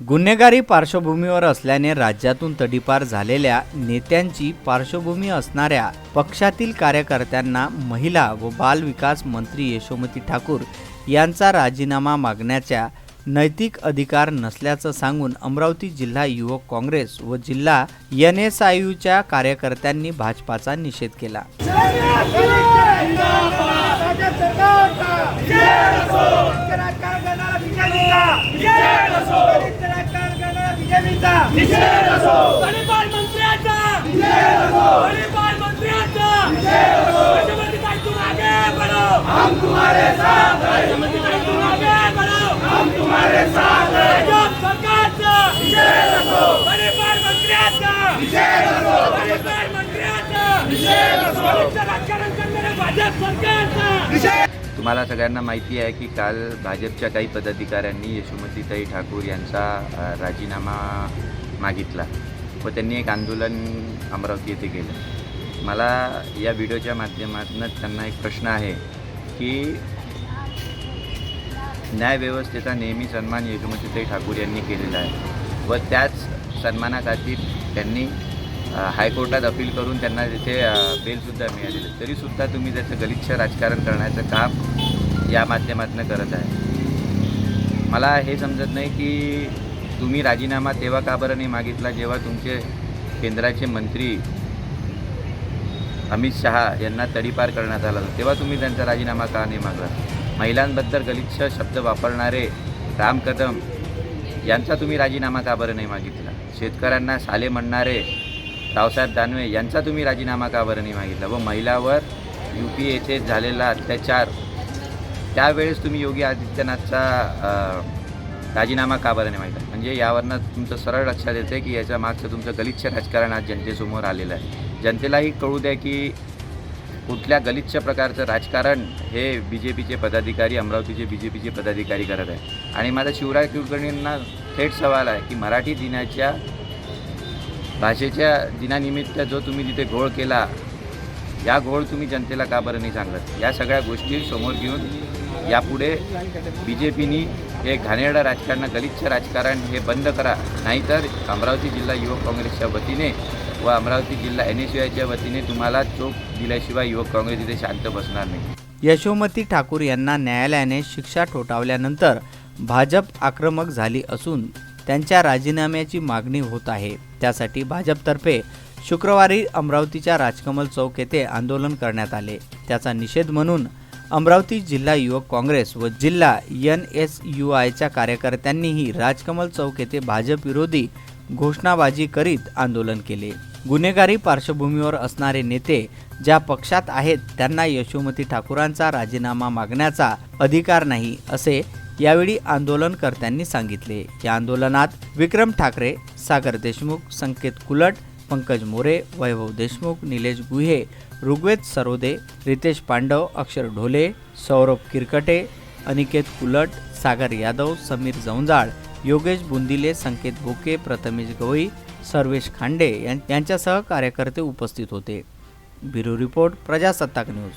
गुन्हेगारी पार्श्वभूमीवर असल्याने राज्यातून तडीपार झालेल्या नेत्यांची पार्श्वभूमी असणाऱ्या पक्षातील कार्यकर्त्यांना महिला व बाल विकास मंत्री यशोमती ठाकूर यांचा राजीनामा मागण्याचा नैतिक अधिकार नसल्याचं सांगून अमरावती जिल्हा युवक काँग्रेस व जिल्हा NSIUच्या कार्यकर्त्यांनी भाजपाचा निषेध केला। हम तुम्हारे साथ हैं, तुम आगे बढ़ो, हम तुम्हारे साथ हैं। सरकार का विजय रखो, परिवार मंत्रियाचा विजय रखो, परिवार मंत्रियाचा विजय रखो, राजकारण करणाऱ्या भाजप सरकारचा विजय। तुम्हाला सगळ्यांना माहिती आहे की काल भाजपच्या काही पदाधिकाऱ्यांनी यशोमतीताई ठाकूर यांचा राजीनामा मागितला व त्यांनी एक आंदोलन अमरावती येथे केलं। मला या व्हिडिओच्या माध्यमातून त्यांना एक प्रश्न आहे की न्यायव्यवस्थेचा नेहमी सन्मान यशोमतीताई ठाकूर यांनी केलेला आहे व त्याच सन्मानाखातीर त्यांनी हायकोर्टात अपील करून त्यांना तिथे बेलसुद्धा मिळालेलं, तरीसुद्धा तुम्ही त्याचं गलिच्छ राजकारण करण्याचं काम या माध्यमातून करत आहे। मला हे समजत नाही की तुम्ही राजीनामा तेव्हा का बरं नाही मागितला जेव्हा तुमचे केंद्राचे मंत्री अमित शहा यांना तडीपार करण्यात आला, तेव्हा तुम्ही त्यांचा राजीनामा का नाही मागला? महिलांबद्दल गलिच्छ शब्द वापरणारे राम कदम यांचा तुम्ही राजीनामा का बरं नाही मागितला? शेतकऱ्यांना साले म्हणणारे रावसाहेब दानवे यांचा तुम्ही राजीनामा का बरं नाही मागितला? व महिलावर UP येथे झालेला अत्याचार त्यावेळेस तुम्ही योगी आदित्यनाथचा राजीनामा का बरं नाही मागितला? म्हणजे यावरनं तुमचं सरळ लक्षात येते की याच्या मागचं तुमचं गलिच्छ राजकारण आज जनतेसमोर आलेलं आहे। जनतेलाही कळू द्या की कुठल्या गलिच्छ प्रकारचं राजकारण हे BJPचे पदाधिकारी, अमरावतीचे BJPचे पदाधिकारी करत आहे। आणि माझा शिवराज कुलकर्णींना थेट सवाल आहे की मराठी दिनाच्या भाषेच्या दिनानिमित्त जो तुम्ही तिथे घोळ केला, या घोळ तुम्ही जनतेला का बरं नाही सांगत? या सगळ्या गोष्टी समोर घेऊन यापुढे BJPनी हे घाणेरडं राजकारण, गलिच्छ राजकारण हे बंद करा, नाहीतर अमरावती जिल्हा युवक काँग्रेसच्या वतीने व अमरावती जिल्हा NSIUच्या वतीने तुम्हाला चोप दिल्याशिवाय युवक काँग्रेस इथे शांत बसणार नाही। यशोमती ठाकूर यांना न्यायालयाने शिक्षा ठोठावल्यानंतर भाजप आक्रमक झाली असून त्यांच्या राजीनाम्याची मागणी होत आहे। त्यासाठी भाजपतर्फे शुक्रवारी अमरावतीच्या राजकमल चौक येथे आंदोलन करण्यात आले। त्याचा निषेध म्हणून अमरावती जिल्हा युवक काँग्रेस व जिल्हा NSUIच्या कार्यकर्त्यांनीही राजकमल चौक येथे भाजप विरोधी घोषणाबाजी करीत आंदोलन केले। गुन्हेगारी पार्श्वभूमीवर असणारे नेते ज्या पक्षात आहेत त्यांना यशोमती ठाकूरांचा राजीनामा मागण्याचा अधिकार नाही, असे यावेळी आंदोलनकर्त्यांनी सांगितले। या आंदोलनात विक्रम ठाकरे, सागर देशमुख, संकेत कुलट, पंकज मोरे, वैभव देशमुख, निलेश गुहे, ऋग्वेद सरोदे, रितेश पांडव, अक्षर ढोले, सौरभ किरकटे, अनिकेत कुलट, सागर यादव, समीर जवंजाळ, योगेश बुंदिले, संकेत बोके, प्रथमेश गवई, सर्वेश खांडे यांच्यासह कार्यकर्ते उपस्थित होते। ब्युरो रिपोर्ट, प्रजासत्ताक न्यूज।